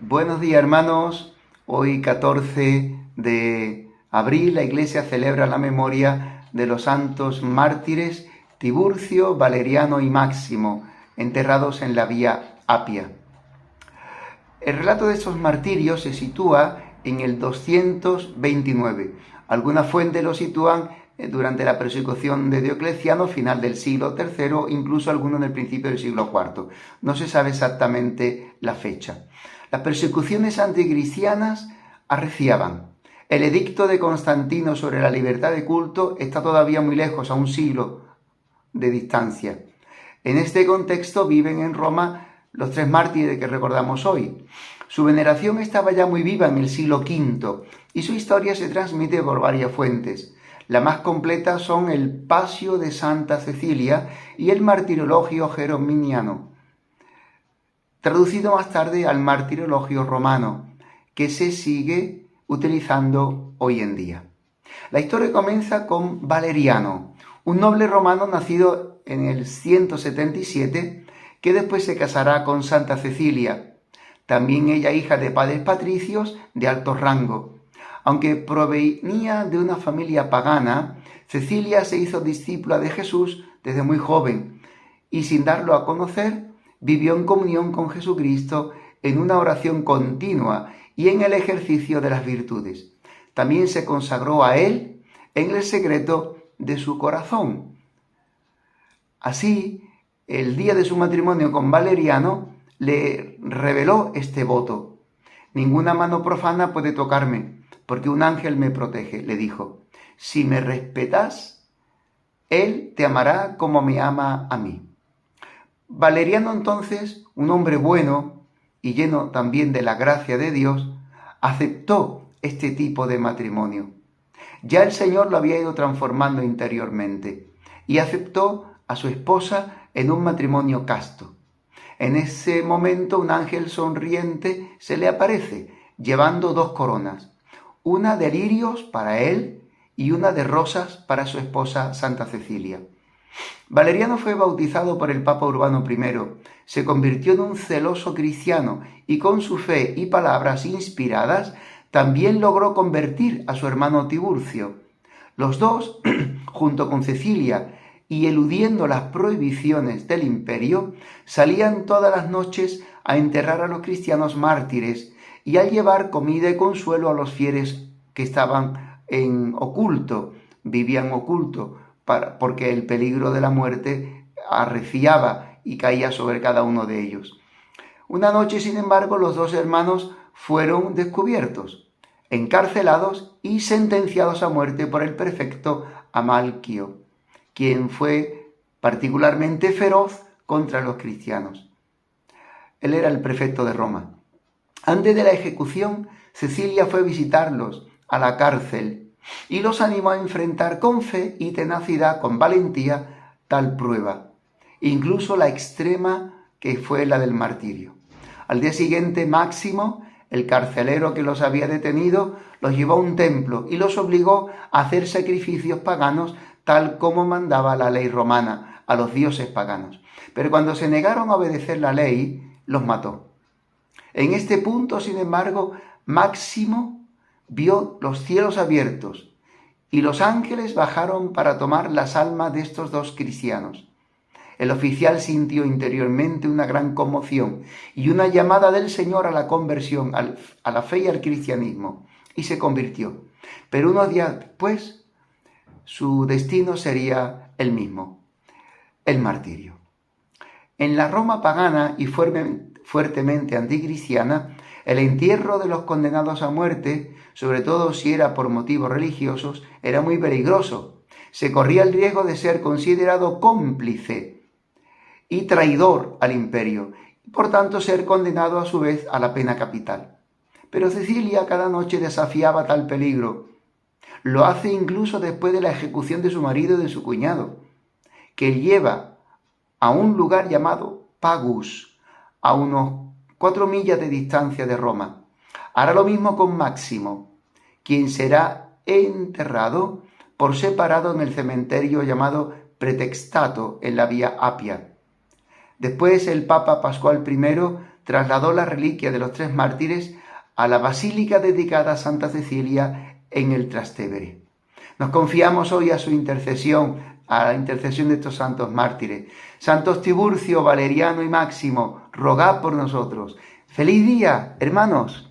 Buenos días, hermanos. Hoy 14 de abril la Iglesia celebra la memoria de los santos mártires Tiburcio, Valeriano y Máximo, enterrados en la Vía Apia. El relato de estos martirios se sitúa en el 229. Algunas fuentes lo sitúan durante la persecución de Diocleciano, final del siglo III, incluso algunos en el principio del siglo IV. No se sabe exactamente la fecha. Las persecuciones anticristianas arreciaban. El edicto de Constantino sobre la libertad de culto está todavía muy lejos, a un siglo de distancia. En este contexto viven en Roma los tres mártires que recordamos hoy. Su veneración estaba ya muy viva en el siglo V y su historia se transmite por varias fuentes. La más completa son el Pasio de Santa Cecilia y el Martirologio Jerominiano, traducido más tarde al Martirologio Romano, que se sigue utilizando hoy en día. La historia comienza con Valeriano, un noble romano nacido en el 177, que después se casará con Santa Cecilia, también ella hija de padres patricios de alto rango. Aunque provenía de una familia pagana, Cecilia se hizo discípula de Jesús desde muy joven y sin darlo a conocer, vivió en comunión con Jesucristo en una oración continua y en el ejercicio de las virtudes. También se consagró a Él en el secreto de su corazón. Así, el día de su matrimonio con Valeriano, le reveló este voto. Ninguna mano profana puede tocarme, porque un ángel me protege, le dijo. Si me respetas, Él te amará como me ama a mí. Valeriano entonces, un hombre bueno y lleno también de la gracia de Dios, aceptó este tipo de matrimonio. Ya el Señor lo había ido transformando interiormente y aceptó a su esposa en un matrimonio casto. En ese momento un ángel sonriente se le aparece, llevando dos coronas, una de lirios para él y una de rosas para su esposa Santa Cecilia. Valeriano fue bautizado por el Papa Urbano I, se convirtió en un celoso cristiano y con su fe y palabras inspiradas también logró convertir a su hermano Tiburcio. Los dos, junto con Cecilia, y eludiendo las prohibiciones del imperio, salían todas las noches a enterrar a los cristianos mártires y a llevar comida y consuelo a los fieles que estaban en oculto, vivían oculto, porque el peligro de la muerte arreciaba y caía sobre cada uno de ellos. Una noche, sin embargo, los dos hermanos fueron descubiertos, encarcelados y sentenciados a muerte por el prefecto Amalquio, quien fue particularmente feroz contra los cristianos. Él era el prefecto de Roma. Antes de la ejecución, Cecilia fue a visitarlos a la cárcel y los animó a enfrentar con fe y tenacidad, con valentía, tal prueba, incluso la extrema que fue la del martirio. Al día siguiente, Máximo, el carcelero que los había detenido, los llevó a un templo y los obligó a hacer sacrificios paganos tal como mandaba la ley romana a los dioses paganos. Pero cuando se negaron a obedecer la ley, los mató. En este punto, sin embargo, Máximo vio los cielos abiertos y los ángeles bajaron para tomar las almas de estos dos cristianos. El oficial sintió interiormente una gran conmoción y una llamada del Señor a la conversión, a la fe y al cristianismo, y se convirtió. Pero unos días después, su destino sería el mismo, el martirio. En la Roma pagana y fuertemente anticristiana, el entierro de los condenados a muerte, sobre todo si era por motivos religiosos, era muy peligroso. Se corría el riesgo de ser considerado cómplice y traidor al imperio, y por tanto ser condenado a su vez a la pena capital. Pero Cecilia cada noche desafiaba tal peligro. Lo hace incluso después de la ejecución de su marido y de su cuñado, que lleva a un lugar llamado Pagus, a unos 4 millas de distancia de Roma. Hará lo mismo con Máximo, quien será enterrado por separado en el cementerio llamado Pretextato en la Vía Apia. Después el Papa Pascual I trasladó la reliquia de los tres mártires a la basílica dedicada a Santa Cecilia en el Trastevere. Nos confiamos hoy a su intercesión, a la intercesión de estos santos mártires. Santos Tiburcio, Valeriano y Máximo, rogad por nosotros. ¡Feliz día, hermanos!